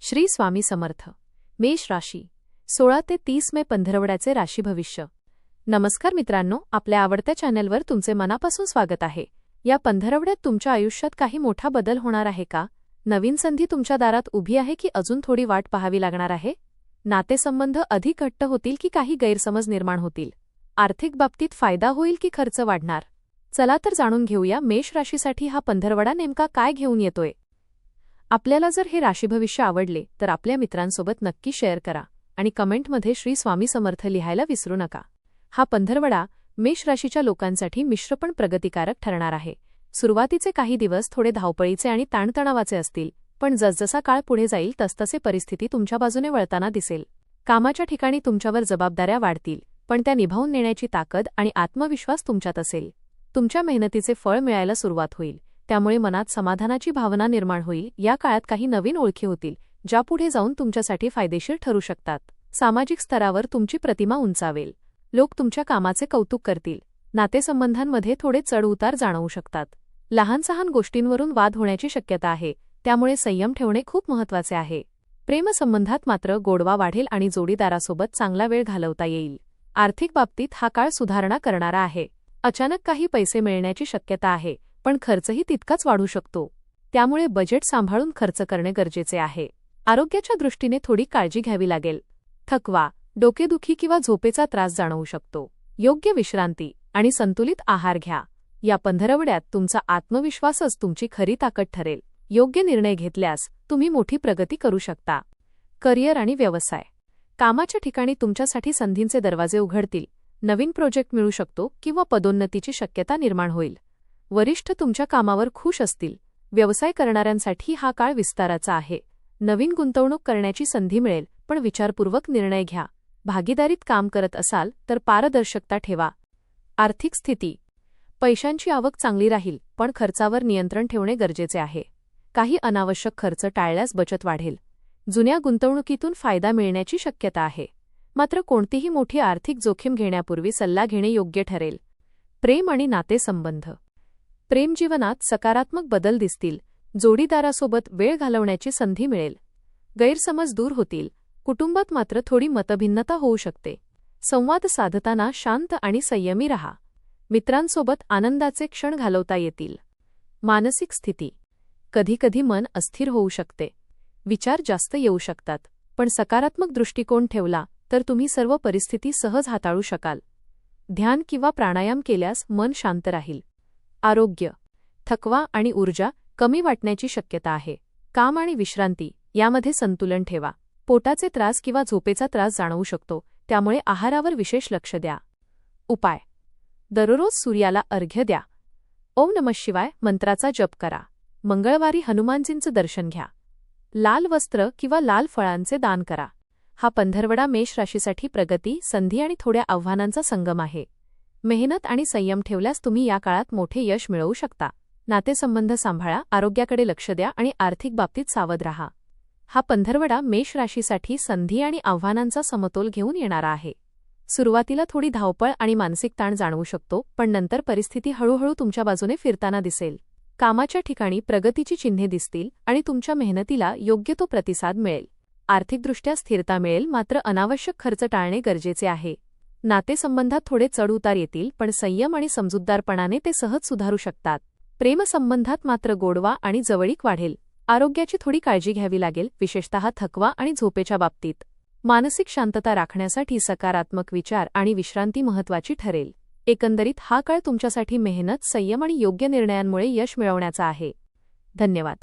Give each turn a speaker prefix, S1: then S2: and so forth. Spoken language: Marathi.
S1: श्री स्वामी समर्थ. मेष राशी 16 ते 30 मे पंधरवड्याचे राशी भविष्य. नमस्कार मित्रांनो, आपल्या आवडत्या चॅनलवर तुमचे मनापासून स्वागत आहे. या पंधरवड्यात तुमच्या आयुष्यात काही मोठा बदल होणार आहे का? नवीन संधी तुमच्या दारात उभी आहे की अजून थोडी वाट पाहावी लागणार आहे? नातेसंबंध अधिक घट्ट होतील की काही गैरसमज निर्माण होतील? आर्थिक बाबतीत फायदा होईल की खर्च वाढणार? चला तर जाणून घेऊया मेष राशीसाठी हा पंधरवडा नेमका काय घेऊन येतोय. आपल्याला जर हे राशीभविष्य आवडले तर आपल्या मित्रांसोबत नक्की शेअर करा आणि कमेंटमध्ये श्री स्वामी समर्थ लिहायला विसरू नका. हा पंधरवडा मेष राशीच्या लोकांसाठी मिश्र पण प्रगतिकारक ठरणार आहे. सुरुवातीचे काही दिवस थोडे धावपळीचे आणि ताणतणावाचे असतील, पण जसजसा काळ पुढे जाईल तसतसे परिस्थिती तुमच्या बाजूने वळताना दिसेल. कामाच्या ठिकाणी तुमच्यावर जबाबदाऱ्या वाढतील, पण त्या निभावून नेण्याची ताकद आणि आत्मविश्वास तुमच्यात असेल. तुमच्या मेहनतीचे फळ मिळायला सुरुवात होईल, त्यामुळे मनात समाधानाची भावना निर्माण होईल. या काळात काही नवीन ओळखी होतील, ज्या पुढे जाऊन तुमच्यासाठी फायदेशीर ठरू शकतात. सामाजिक स्तरावर तुमची प्रतिमा उंचावेल. लोक तुमच्या कामाचे कौतुक करतील. नातेसंबंधांमध्ये थोडे चढउतार जाणवू शकतात. लहान-सहान गोष्टींवरून वाद होण्याची शक्यता आहे, त्यामुळे संयम ठेवणे खूप महत्त्वाचे आहे. प्रेमसंबंधात मात्र गोडवा वाढेल आणि जोडीदारासोबत चांगला वेळ घालवता येईल. आर्थिक बाबतीत हा काळ सुधारणा करणारा आहे. अचानक काही पैसे मिळण्याची शक्यता आहे, पण खर्चही तितकाच वाढू शकतो. त्यामुळे बजेट सांभाळून खर्च करणे गरजेचे आहे. आरोग्याच्या दृष्टीने थोडी काळजी घ्यावी लागेल. थकवा, डोकेदुखी किंवा झोपेचा त्रास जाणवू शकतो. योग्य विश्रांती आणि संतुलित आहार घ्या. या पंधरवड्यात तुमचा आत्मविश्वासच तुमची खरी ताकद ठरेल. योग्य निर्णय घेतल्यास तुम्ही मोठी प्रगती करू शकता. करिअर आणि व्यवसाय. कामाच्या ठिकाणी तुमच्यासाठी संधींचे दरवाजे उघडतील. नवीन प्रोजेक्ट मिळू शकतो किंवा पदोन्नतीची शक्यता निर्माण होईल. वरिष्ठ तुमच्या कामावर खुश असतील. व्यवसाय करणाऱ्यांसाठी हा काळ विस्ताराचा आहे. नवीन गुंतवणूक करण्याची संधी मिळेल, पण विचारपूर्वक निर्णय घ्या. भागीदारीत काम करत असाल तर पारदर्शकता ठेवा. आर्थिक स्थिती. पैशांची आवक चांगली राहील, पण खर्चावर नियंत्रण ठेवणे गरजेचे आहे. काही अनावश्यक खर्च टाळल्यास बचत वाढेल. जुन्या गुंतवणुकीतून फायदा मिळण्याची शक्यता आहे. मात्र कोणतीही मोठी आर्थिक जोखीम घेण्यापूर्वी सल्ला घेणे योग्य ठरेल. प्रेम आणि नातेसंबंध. प्रेमजीवनात सकारात्मक बदल दिसतील. जोडीदारासोबत वेळ घालवण्याची संधी मिळेल. गैरसमज दूर होतील. कुटुंबात मात्र थोडी मतभिन्नता होऊ शकते. संवाद साधताना शांत आणि संयमी राहा. मित्रांसोबत आनंदाचे क्षण घालवता येतील. मानसिक स्थिती. कधीकधी मन अस्थिर होऊ शकते. विचार जास्त येऊ शकतात, पण सकारात्मक दृष्टिकोन ठेवला तर तुम्ही सर्व परिस्थिती सहज हाताळू शकाल. ध्यान किंवा प्राणायाम केल्यास मन शांत राहील. आरोग्य. थकवा आणि ऊर्जा कमी वाटण्याची शक्यता आहे. काम आणि विश्रांती यामध्ये संतुलन ठेवा. पोटाचे त्रास किंवा झोपेचा त्रास जाणवू शकतो, त्यामुळे आहारावर विशेष लक्ष द्या. उपाय. दररोज सूर्याला अर्घ्य द्या. ओम नमः शिवाय मंत्राचा जप करा. मंगळवारी हनुमानजींचं दर्शन घ्या. लाल वस्त्र किंवा लाल फळांचे दान करा. हा पंधरवडा मेष राशीसाठी प्रगती, संधी आणि थोड्या आव्हानांचा संगम आहे. मेहनत आणि संयम ठेवल्यास तुम्ही या काळात मोठे यश मिळवू शकता. नातेसंबंध सांभाळा, आरोग्याकडे लक्ष द्या आणि आर्थिक बाबतीत सावध राहा. हा पंधरवडा मेष राशीसाठी संधी आणि आव्हानांचा समतोल घेऊन येणारा आहे. सुरुवातीला थोडी धावपळ आणि मानसिक ताण जाणवू शकतो, पण नंतर परिस्थिती हळूहळू तुमच्या बाजूने फिरताना दिसेल. कामाच्या ठिकाणी प्रगतीची चिन्हे दिसतील आणि तुमच्या मेहनतीला योग्य तो प्रतिसाद मिळेल. आर्थिकदृष्ट्या स्थिरता मिळेल, मात्र अनावश्यक खर्च टाळणे गरजेचे आहे. नातेसंबंधात थोडे चढउतार येतील, पण संयम आणि समजूतदारपणाने ते सहज सुधारू शकतात. प्रेमसंबंधात मात्र गोडवा आणि जवळीक वाढेल. आरोग्याची थोडी काळजी घ्यावी लागेल, विशेषतः थकवा आणि झोपेच्या बाबतीत. मानसिक शांतता राखण्यासाठी सकारात्मक विचार आणि विश्रांती महत्त्वाची ठरेल. एकंदरीत हा काळ तुमच्यासाठी मेहनत, संयम आणि योग्य निर्णयांमुळे यश मिळवण्याचा आहे. धन्यवाद.